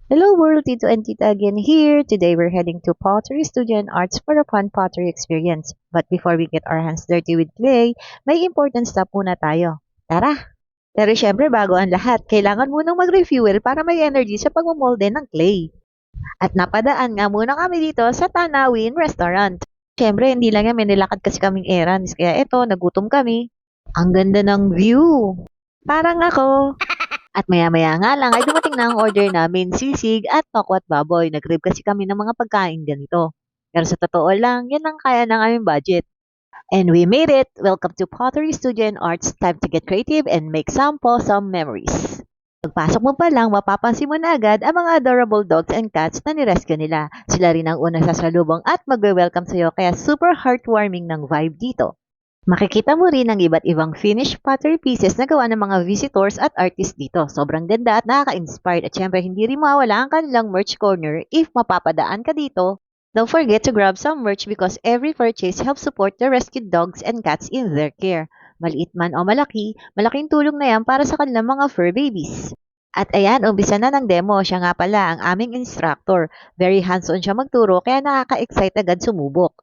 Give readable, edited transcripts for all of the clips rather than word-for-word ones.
Hello world, Tito and Tita again here. Today we're heading to Pottery Studio and Arts for a fun pottery experience. But before we get our hands dirty with clay, may important step muna tayo. Tara! Pero syempre bago ang lahat, kailangan munang mag-refuel para may energy sa pagmamolde ng clay. At napadaan nga muna kami dito sa Tanawin Restaurant. Syempre hindi lang yan, may nilakad kasi kaming errands. Kaya eto, nagutom kami. Ang ganda ng view! Parang ako! At maya-maya nga lang ay dumating na ang order namin, sisig at tokwat baboy. Nag-rib kasi kami ng mga pagkain ganito. Pero sa totoo lang, yan ang kaya ng aming budget. And we made it! Welcome to Pottery Studio and Arts. Time to get creative and make some memories. Pagpasok mo pa lang, mapapansin mo na agad ang mga adorable dogs and cats na nirescue nila. Sila rin ang unang sasalubong at magwe-welcome sa'yo kaya super heartwarming ng vibe dito. Makikita mo rin ang iba't ibang finished pottery pieces na gawa ng mga visitors at artists dito. Sobrang ganda at nakaka-inspired at syempre hindi rin mawala ang kanilang merch corner if mapapadaan ka dito. Don't forget to grab some merch because every purchase helps support the rescued dogs and cats in their care. Maliit man o malaki, malaking tulong na yan para sa kanilang mga fur babies. At ayan, umpisa na ng demo. Siya nga pala ang aming instructor. Very hands-on siya magturo kaya nakaka-excite agad sumubok.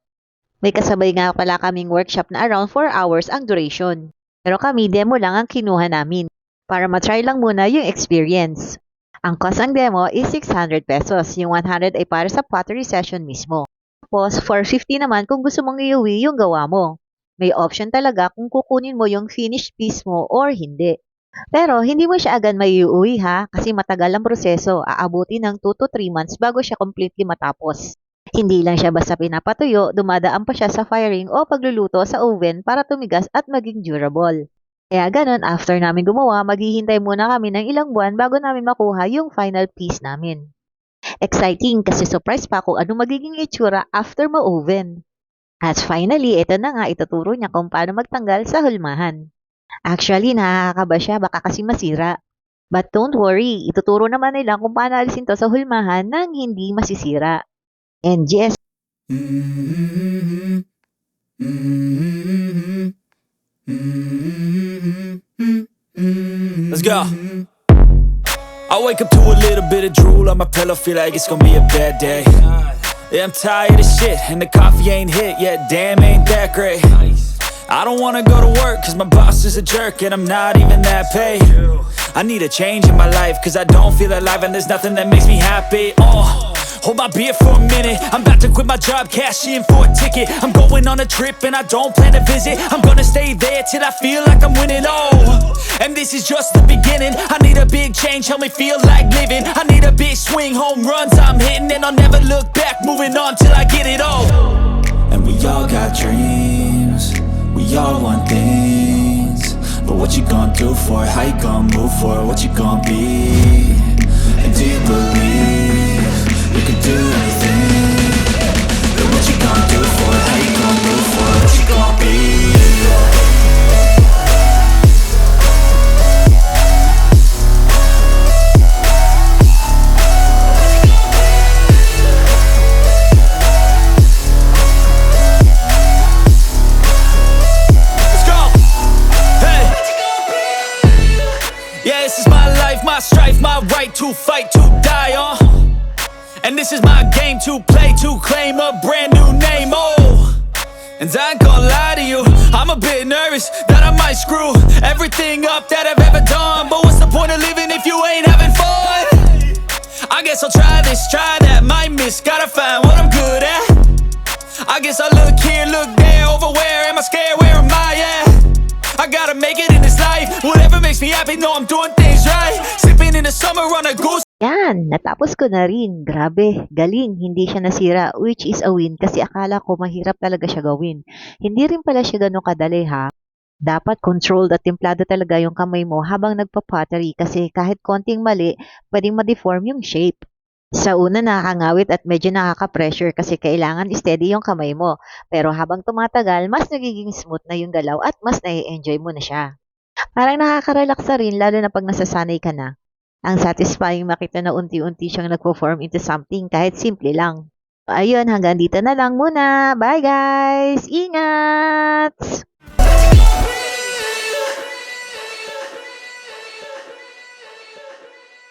May kasabay nga pala kaming workshop na around 4 hours ang duration. Pero kami, demo lang ang kinuha namin para matry lang muna yung experience. Ang cost ng demo is 600 pesos. Yung 100 ay para sa pottery session mismo. Tapos, 450 naman kung gusto mong iuwi yung gawa mo. May option talaga kung kukunin mo yung finished piece mo or hindi. Pero, hindi mo siya agad may iuwi ha, kasi matagal ang proseso. Aabuti ng 2 to 3 months bago siya completely matapos. Hindi lang siya basta pinapatuyo, dumadaan pa siya sa firing o pagluluto sa oven para tumigas at maging durable. Kaya ganun, after namin gumawa, maghihintay muna kami ng ilang buwan bago namin makuha yung final piece namin. Exciting kasi surprise pa kung ano magiging itsura after ma-oven. At finally, ito na nga ituturo niya kung paano magtanggal sa hulmahan. Actually, nakakaba siya, baka kasi masira. But don't worry, ituturo naman nila kung paano alisin to sa hulmahan nang hindi masisira. And yes, let's go. I wake up to a little bit of drool on my pillow, feel like it's gonna be a bad day. Yeah, I'm tired of shit, and the coffee ain't hit yet, damn, ain't that great. I don't wanna go to work, cause my boss is a jerk, and I'm not even that paid. I need a change in my life, cause I don't feel alive, and there's nothing that makes me happy. Hold my beer for a minute, I'm about to quit my job, cash in for a ticket. I'm going on a trip and I don't plan to visit. I'm gonna stay there till I feel like I'm winning, and this is just the beginning. I need a big change, help me feel like living. I need a big swing, home runs I'm hitting, and I'll never look back, moving on till I get it all. And we all got dreams, we all want things, but what you gonna do for it? How you gonna move for it? What you gonna be? And do you believe you can do anything? But what you gonna do for it? How you gonna move for it? What you gonna be? Let's go! Hey! Yeah, this is my life, my strife, my right to fight, to die on. And this is my game to play, to claim a brand new name, and I ain't gonna lie to you, I'm a bit nervous that I might screw everything up that I've ever done. But what's the point of living if you ain't having fun? I guess I'll try this, try that, might miss, gotta find what I'm good at. I guess I look here, look there, over where am I scared, where am I at? I gotta make it in this life, whatever makes me happy, know I'm doing things right. Sipping in the summer on a goose. yan, natapos ko na rin. Grabe, galing, hindi siya nasira, which is a win kasi akala ko mahirap talaga siya gawin. Hindi rin pala siya ganun kadali ha. Dapat controlled at templado talaga yung kamay mo habang nagpa-pottery kasi kahit konting mali, pwedeng ma-deform yung shape. Sa una nakakangawit at medyo nakaka-pressure kasi kailangan steady yung kamay mo. Pero habang tumatagal, mas nagiging smooth na yung galaw at mas nai-enjoy mo na siya. Parang nakaka-relax na rin lalo na pag nasasanay ka na. Ang satisfying makita na unti-unti siyang nagpo-form into something kahit simple lang. Ayun, hanggang dito na lang muna. Bye guys! Ingat!